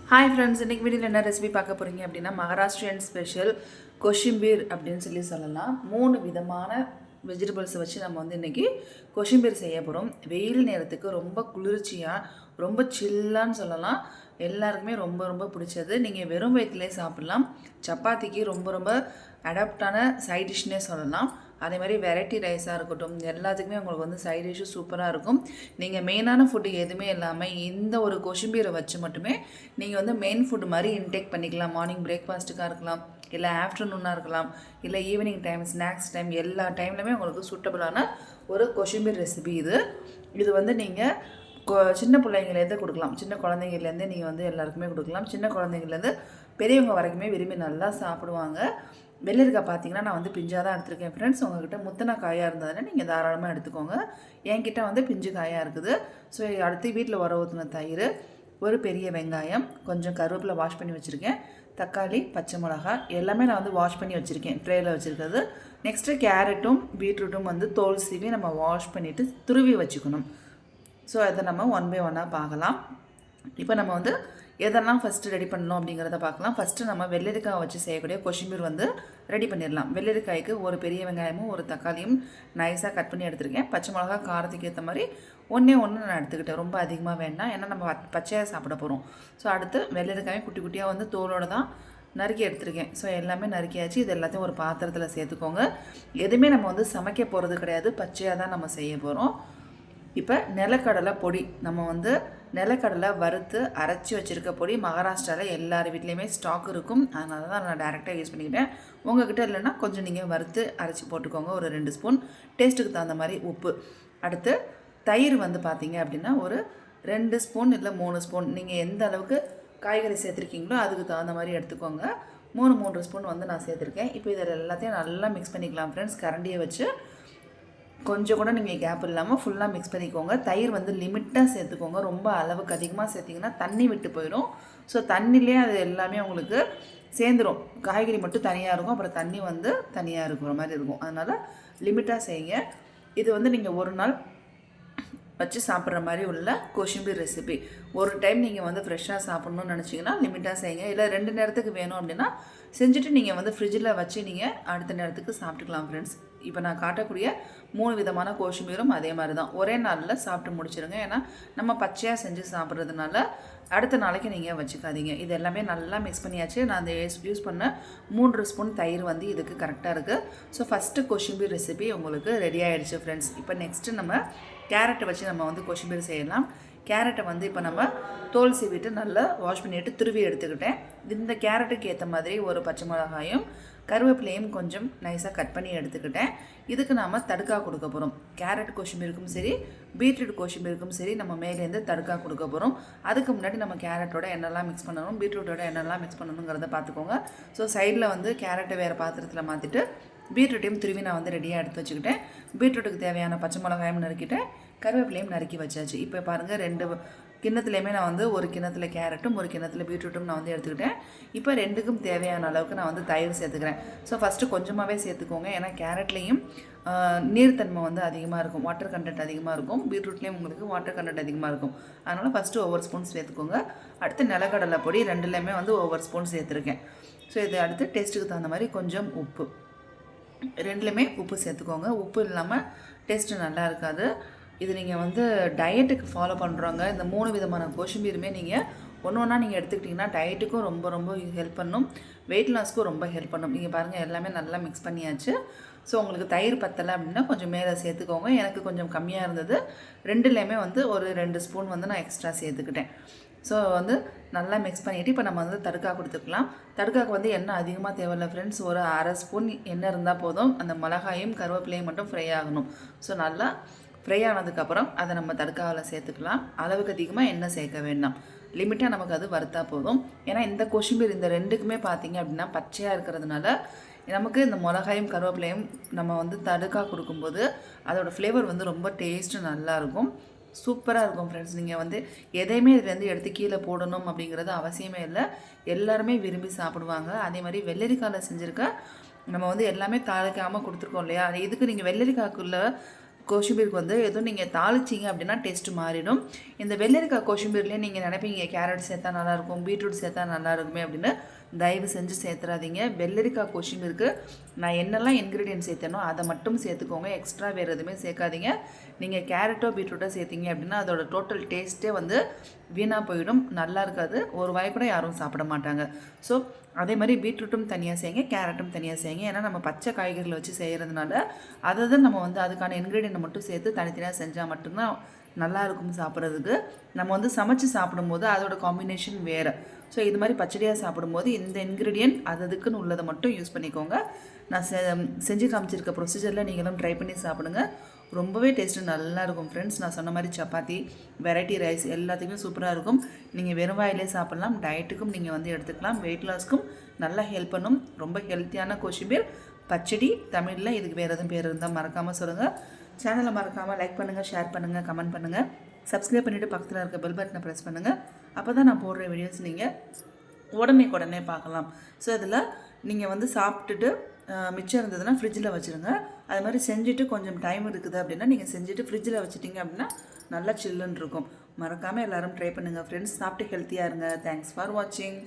Hi friends, இன்றைக்கி வீடியோவில் என்ன ரெசிபி பார்க்க போகிறீங்க அப்படின்னா மகாராஷ்டிரியன் ஸ்பெஷல் கொஷிம்பீர் அப்படின்னு சொல்லலாம். 3 விதமான வெஜிடபிள்ஸை வச்சு நம்ம வந்து இன்றைக்கி கொஷிம்பீர் செய்ய போகிறோம். வெயில் நேரத்துக்கு ரொம்ப குளிர்ச்சியாக, ரொம்ப சில்லான்னு சொல்லலாம். எல்லாருக்குமே ரொம்ப ரொம்ப பிடிச்சது. நீங்கள் வெறும் வயிற்றுலேயே சாப்பிட்லாம். சப்பாத்திக்கு ரொம்ப ரொம்ப அடாப்டான சைட் டிஷ்னே சொல்லலாம். அதே மாதிரி வெரைட்டி ரைஸாக இருக்கட்டும், எல்லாத்துக்குமே உங்களுக்கு வந்து சைட் டிஷ்ஷும் சூப்பராக இருக்கும். நீங்கள் மெயினான ஃபுட்டு எதுவுமே இல்லாமல் இந்த ஒரு கொஷிம்பீரை வச்சு மட்டுமே நீங்கள் வந்து மெயின் ஃபுட்டு மாதிரி இன்டேக் பண்ணிக்கலாம். மார்னிங் பிரேக்ஃபாஸ்ட்டுக்காக இருக்கலாம், இல்லை ஆஃப்டர்நூனாக இருக்கலாம், இல்லை ஈவினிங் டைம், ஸ்நாக்ஸ் டைம், எல்லா டைம்லையுமே உங்களுக்கு சூட்டபிளான ஒரு கொஷிம்பீர் ரெசிபி இது வந்து நீங்கள் சின்ன பிள்ளைங்கலேருந்து கொடுக்கலாம். சின்ன குழந்தைங்கலேருந்து நீங்கள் வந்து எல்லாருக்குமே கொடுக்கலாம். சின்ன குழந்தைங்கலேருந்து பெரியவங்க வரைக்குமே விரும்பி நல்லா சாப்பிடுவாங்க. வெள்ளரிக்காய் பார்த்தீங்கன்னா நான் வந்து பிஞ்சாக தான் எடுத்துருக்கேன் ஃப்ரெண்ட்ஸ். உங்கள்கிட்ட முத்தின காயாக இருந்ததுன்னா நீங்கள் தாராளமாக எடுத்துக்கோங்க. என்கிட்ட வந்து பிஞ்சு காயாக இருக்குது. ஸோ அடுத்து வீட்டில் உர ஊற்றின தயிர், ஒரு பெரிய வெங்காயம், கொஞ்சம் கருவேப்பிலை வாஷ் பண்ணி வச்சுருக்கேன், தக்காளி, பச்சை மிளகா எல்லாமே நான் வந்து வாஷ் பண்ணி வச்சுருக்கேன் ட்ரேயில் வச்சுருக்கிறது. நெக்ஸ்ட்டு கேரட்டும் பீட்ரூட்டும் வந்து தோல் சீவி நம்ம வாஷ் பண்ணிவிட்டு துருவி வச்சுக்கணும். ஸோ அதை நம்ம ஒன் பை ஒன்னாக பார்க்கலாம். இப்போ நம்ம வந்து எதெல்லாம் ஃபஸ்ட்டு ரெடி பண்ணணும் அப்படிங்கிறத பார்க்கலாம். ஃபஸ்ட்டு நம்ம வெள்ளரிக்காய் வச்சு செய்யக்கூடிய கொஷிம்பீர் வந்து ரெடி பண்ணிடலாம். வெள்ளரிக்காய்க்கு ஒரு பெரிய வெங்காயமும் ஒரு தக்காளியும் நைஸாக கட் பண்ணி எடுத்துருக்கேன். பச்சை மிளகா காரத்துக்கு ஏற்ற மாதிரி ஒன்று நான் எடுத்துக்கிட்டேன். ரொம்ப அதிகமாக வேண்டாம், ஏன்னா நம்ம பச்சையாக சாப்பிட போகிறோம். ஸோ அடுத்து வெள்ளரிக்காயும் குட்டி குட்டியாக வந்து தோலோடு தான் நறுக்கி எடுத்துருக்கேன். ஸோ எல்லாமே நறுக்கியாச்சு. இது எல்லாத்தையும் ஒரு பாத்திரத்தில் சேர்த்துக்கோங்க. எதுவுமே நம்ம வந்து சமைக்க போகிறது கிடையாது, பச்சையாக தான் நம்ம செய்ய போகிறோம். இப்போ நிலக்கடலை பொடி, நம்ம வந்து நிலக்கடலை வறுத்து அரைச்சி வச்சுருக்க பொடி மகாராஷ்டிராவில் எல்லார் வீட்லேயுமே ஸ்டாக் இருக்கும். அதனால தான் நான் டேரெக்டாக யூஸ் பண்ணிக்கிட்டேன். உங்கள்கிட்ட இல்லைன்னா கொஞ்சம் நீங்கள் வறுத்து அரைச்சி போட்டுக்கோங்க. ஒரு 2 ஸ்பூன், டேஸ்ட்டுக்கு தகுந்த மாதிரி உப்பு. அடுத்து தயிர் வந்து பார்த்தீங்க அப்படின்னா ஒரு 2 ஸ்பூன் இல்லை 3 ஸ்பூன், நீங்கள் எந்த அளவுக்கு காய்கறி சேர்த்துருக்கீங்களோ அதுக்கு தகுந்த மாதிரி எடுத்துக்கோங்க. 3 ஸ்பூன் வந்து நான் சேர்த்துருக்கேன். இப்போ இதில் எல்லாத்தையும் நல்லா மிக்ஸ் பண்ணிக்கலாம் ஃப்ரெண்ட்ஸ். கரண்டியை வச்சு கொஞ்சம் கூட நீங்கள் கேப் இல்லாமல் ஃபுல்லாக மிக்ஸ் பண்ணிக்கோங்க. தயிர் வந்து லிமிட்டாக சேர்த்துக்கோங்க. ரொம்ப அளவுக்கு அதிகமாக சேர்த்திங்கன்னா தண்ணி விட்டு போயிடும். ஸோ தண்ணிலே அது எல்லாமே உங்களுக்கு சேர்ந்துடும். காய்கறி மட்டும் தனியாக இருக்கும், அப்புறம் தண்ணி வந்து தனியாக இருக்கிற மாதிரி இருக்கும். அதனால் லிமிட்டாக செய்யுங்க. இது வந்து நீங்கள் ஒரு நாள் வச்சு சாப்பிட்ற மாதிரி உள்ள கொஷிம்பீர் ரெசிபி. ஒரு டைம் நீங்கள் வந்து ஃப்ரெஷ்ஷாக சாப்பிட்ணுன்னு நினச்சிங்கன்னா லிமிட்டாக செய்யுங்க. இல்லை 2 நேரத்துக்கு வேணும் அப்படின்னா செஞ்சுட்டு நீங்கள் வந்து ஃப்ரிட்ஜில் வச்சு நீங்கள் அடுத்த நேரத்துக்கு சாப்பிட்டுக்கலாம் ஃப்ரெண்ட்ஸ். இப்போ நான் காட்டக்கூடிய 3 விதமான கொஷிம்பீரும் அதே மாதிரி தான். ஒரே நாளில் சாப்பிட்டு முடிச்சிடுங்க. ஏன்னா நம்ம பச்சையாக செஞ்சு சாப்பிட்றதுனால அடுத்த நாளைக்கு நீங்கள் வச்சுக்காதீங்க. இது எல்லாமே நல்லா மிக்ஸ் பண்ணியாச்சு. நான் அந்த யூஸ் பண்ண 3 ஸ்பூன் தயிர் வந்து இதுக்கு கரெக்டாக இருக்குது. ஸோ ஃபஸ்ட்டு கொஷிம்பீர் ரெசிபி உங்களுக்கு ரெடி ஆகிடுச்சு ஃப்ரெண்ட்ஸ். இப்போ நெக்ஸ்ட்டு நம்ம கேரட்டை வச்சு நம்ம வந்து கொஷிம்பீர் செய்யலாம். கேரட்டை வந்து இப்போ நம்ம தோல் சீவிட்டு நல்லா வாஷ் பண்ணிவிட்டு துருவி எடுத்துக்கிட்டேன். இந்த கேரட்டுக்கு ஏற்ற மாதிரி ஒரு பச்சை மிளகாயும் கருவேப்பிலையும் கொஞ்சம் நைஸாக கட் பண்ணி எடுத்துக்கிட்டேன். இதுக்கு நாம் தடுக்கா கொடுக்க போகிறோம். கேரட் கொஷிம்பீருக்கும் சரி, பீட்ரூட் கொஷிம்பீருக்கும் சரி நம்ம மேலேருந்து தடுக்கா கொடுக்க போகிறோம். அதுக்கு முன்னாடி நம்ம கேரட்டோட என்னெல்லாம் மிக்ஸ் பண்ணணும், பீட்ரூட்டோட என்னெல்லாம் மிக்ஸ் பண்ணணுங்கிறத பார்த்துக்கோங்க. ஸோ சைடில் வந்து கேரட்டை வேறு பாத்திரத்தில் மாற்றிட்டு பீட்ரூட்டையும் துருவி நான் வந்து ரெடியாக எடுத்து வச்சுக்கிட்டேன். பீட்ரூட்டுக்கு தேவையான பச்சை மிளகாயும் நறுக்கிட்டேன், கருவேப்பிலையும் நறுக்கி வச்சாச்சு. இப்போ பாருங்கள், 2 கிண்ணத்துலேயுமே நான் வந்து ஒரு கிண்ணத்தில் கேரட்டும் ஒரு கிண்ணத்தில் பீட்ரூட்டும் நான் வந்து எடுத்துக்கிட்டேன். இப்போ 2க்கும் தேவையான அளவுக்கு நான் வந்து தயிர் சேர்த்துக்கிறேன். ஸோ ஃபஸ்ட்டு கொஞ்சமாகவே சேர்த்துக்கோங்க. ஏன்னா கேரட்லேயும் நீர்த்தன்மை வந்து அதிகமாக இருக்கும், வாட்டர் கண்டென்ட் அதிகமாக இருக்கும். பீட்ரூட்லேயும் உங்களுக்கு வாட்டர் கண்டென்ட் அதிகமாக இருக்கும். அதனால் ஃபஸ்ட்டு ஒவ்வொரு ஸ்பூன் சேர்த்துக்கோங்க. அடுத்து நிலக்கடலை பொடி 2லேயுமே வந்து ஒவ்வொரு ஸ்பூன் சேர்த்துருக்கேன். ஸோ இது அடுத்து டேஸ்ட்டுக்கு தகுந்த மாதிரி கொஞ்சம் உப்பு, 2லேயுமே உப்பு சேர்த்துக்கோங்க. உப்பு இல்லாமல் டேஸ்ட்டு நல்லா இருக்காது. இது நீங்கள் வந்து டயட்டுக்கு ஃபாலோ பண்ணுறவங்க இந்த 3 விதமான கொஷிம்பீருமே நீங்கள் ஒன்றா நீங்கள் எடுத்துக்கிட்டிங்கன்னா டயட்டுக்கும் ரொம்ப ரொம்ப ஹெல்ப் பண்ணும், வெயிட் லாஸ்க்கும் ரொம்ப ஹெல்ப் பண்ணும். நீங்கள் பாருங்கள், எல்லாமே நல்லா மிக்ஸ் பண்ணியாச்சு. ஸோ உங்களுக்கு தயிர் பத்தலை அப்படின்னா கொஞ்சம் மேலே சேர்த்துக்கோங்க. எனக்கு கொஞ்சம் கம்மியாக இருந்தது. 2லேயுமே வந்து ஒரு 2 ஸ்பூன் வந்து நான் எக்ஸ்ட்ரா சேர்த்துக்கிட்டேன். ஸோ வந்து நல்லா மிக்ஸ் பண்ணிவிட்டு இப்போ நம்ம வந்து தடுக்கா கொடுத்துக்கலாம். தடுக்காக்கு வந்து எண்ணெய் அதிகமாக தேவையில்லை ஃப்ரெண்ட்ஸ். ஒரு அரை ஸ்பூன் எண்ணெய் இருந்தால் போதும். அந்த மிளகாயும் கருவேப்பிலையும் மட்டும் ஃப்ரை ஆகணும். ஸோ நல்லா ஃப்ரை ஆனதுக்கப்புறம் அதை நம்ம தடுக்காவில் சேர்த்துக்கலாம். அளவுக்கு அதிகமாக எண்ணெய் சேர்க்க வேண்டாம், லிமிட்டாக நமக்கு அது வறுத்தா போதும். ஏன்னா இந்த கொஷிம்பீர் இந்த 2க்குமே பார்த்தீங்க அப்படின்னா பச்சையாக இருக்கிறதுனால நமக்கு இந்த மிளகாயும் கருவேப்பிலையும் நம்ம வந்து தடுக்கா கொடுக்கும்போது அதோடய ஃப்ளேவர் வந்து ரொம்ப டேஸ்ட்டு நல்லாயிருக்கும், சூப்பராக இருக்கும் ஃப்ரெண்ட்ஸ். நீங்கள் வந்து எதையுமே இதுலேருந்து எடுத்து கீழே போடணும் அப்படிங்கிறது அவசியமே இல்லை. எல்லாருமே விரும்பி சாப்பிடுவாங்க. அதே மாதிரி வெள்ளரிக்காயில் செஞ்சுருக்க நம்ம வந்து எல்லாமே தாளிக்காமல் கொடுத்துருக்கோம் இல்லையா, இதுக்கு நீங்கள் வெள்ளரிக்காய்க்குள்ளே கோஷிம்பீருக்கு வந்து எதுவும் நீங்கள் தாளிச்சிங்க அப்படின்னா டேஸ்ட்டு மாறிடும். இந்த வெள்ளரிக்காய் கோஷிம்பீர்லேயே நீங்கள் நினைப்பீங்க கேரட் சேர்த்தா நல்லாயிருக்கும், பீட்ரூட் சேர்த்தா நல்லா இருக்குமே அப்படின்னு. தயவு செஞ்சு சேர்த்துறாதீங்க. வெள்ளரிக்காய் கோஷிம்பீருக்கு நான் என்னெல்லாம் இன்க்ரீடியன்ட் சேர்த்தேனோ அதை மட்டும் சேர்த்துக்கோங்க. எக்ஸ்ட்ரா வேறு எதுவுமே சேர்க்காதீங்க. நீங்கள் கேரட்டோ பீட்ரூட்டோ சேர்த்திங்க அப்படின்னா அதோட டோட்டல் டேஸ்ட்டே வந்து வீணாக போயிடும், நல்லா இருக்காது, ஒரு வாய் கூட யாரும் சாப்பிட மாட்டாங்க. ஸோ அதே மாதிரி பீட்ரூட்டும் தனியாக செய்யுங்க, கேரட்டும் தனியாக செய்யுங்க. ஏன்னா நம்ம பச்சை காய்கறிகளை வச்சு செய்கிறதுனால அதை தான் நம்ம வந்து அதுக்கான இன்க்ரீடியண்ட்டை மட்டும் சேர்த்து தனித்தனியாக செஞ்சால் மட்டும்தான் நல்லாயிருக்கும் சாப்பிட்றதுக்கு. நம்ம வந்து சமைச்சு சாப்பிடும்போது அதோட காம்பினேஷன் வேறு. ஸோ இது மாதிரி பச்சடியாக சாப்பிடும்போது இந்த இன்க்ரீடியன்ட் அதுக்குன்னு உள்ளதை மட்டும் யூஸ் பண்ணிக்கோங்க. நான் செஞ்சு காமிச்சிருக்க ப்ரொசீஜரில் நீங்களும் ட்ரை பண்ணி சாப்பிடுங்க. ரொம்பவே டேஸ்ட்டு நல்லாயிருக்கும் ஃப்ரெண்ட்ஸ். நான் சொன்ன மாதிரி சப்பாத்தி, வெரைட்டி ரைஸ் எல்லாத்துக்குமே சூப்பராக இருக்கும். நீங்கள் வெறும் வாயிலே சாப்பிட்லாம், டயட்டுக்கும் நீங்கள் வந்து எடுத்துக்கலாம், வெயிட் லாஸ்க்கும் நல்லா ஹெல்ப் பண்ணும். ரொம்ப ஹெல்த்தியான கோஷிம்பீர் பச்சடி. தமிழில் இதுக்கு வேறு எதுவும் பேர் இருந்தால் மறக்காமல் சொல்லுங்கள். சேனலை மறக்காமல் லைக் பண்ணுங்கள், ஷேர் பண்ணுங்கள், கமெண்ட் பண்ணுங்கள், சப்ஸ்கிரைப் பண்ணிவிட்டு பக்கத்தில் இருக்க பெல் பட்டனை ப்ரெஸ் பண்ணுங்கள். அப்போ தான் நான் போடுற வீடியோஸ் நீங்கள் உடனே பார்க்கலாம். ஸோ அதில் நீங்கள் வந்து சாப்பிட்டுட்டு மிச்சம் இருந்ததுன்னா ஃப்ரிட்ஜில் வச்சுருங்க. அது மாதிரி செஞ்சுட்டு கொஞ்சம் டைம் இருக்குது அப்படின்னா நீங்கள் செஞ்சுட்டு ஃப்ரிட்ஜில் வச்சுட்டிங்க அப்படின்னா நல்லா சில்லுன்னு இருக்கும். மறக்காமல் எல்லோரும் ட்ரை பண்ணுங்கள் ஃப்ரெண்ட்ஸ். சாப்பிட்டு ஹெல்த்தியாக இருங்க. தேங்க்ஸ் ஃபார் வாட்சிங்.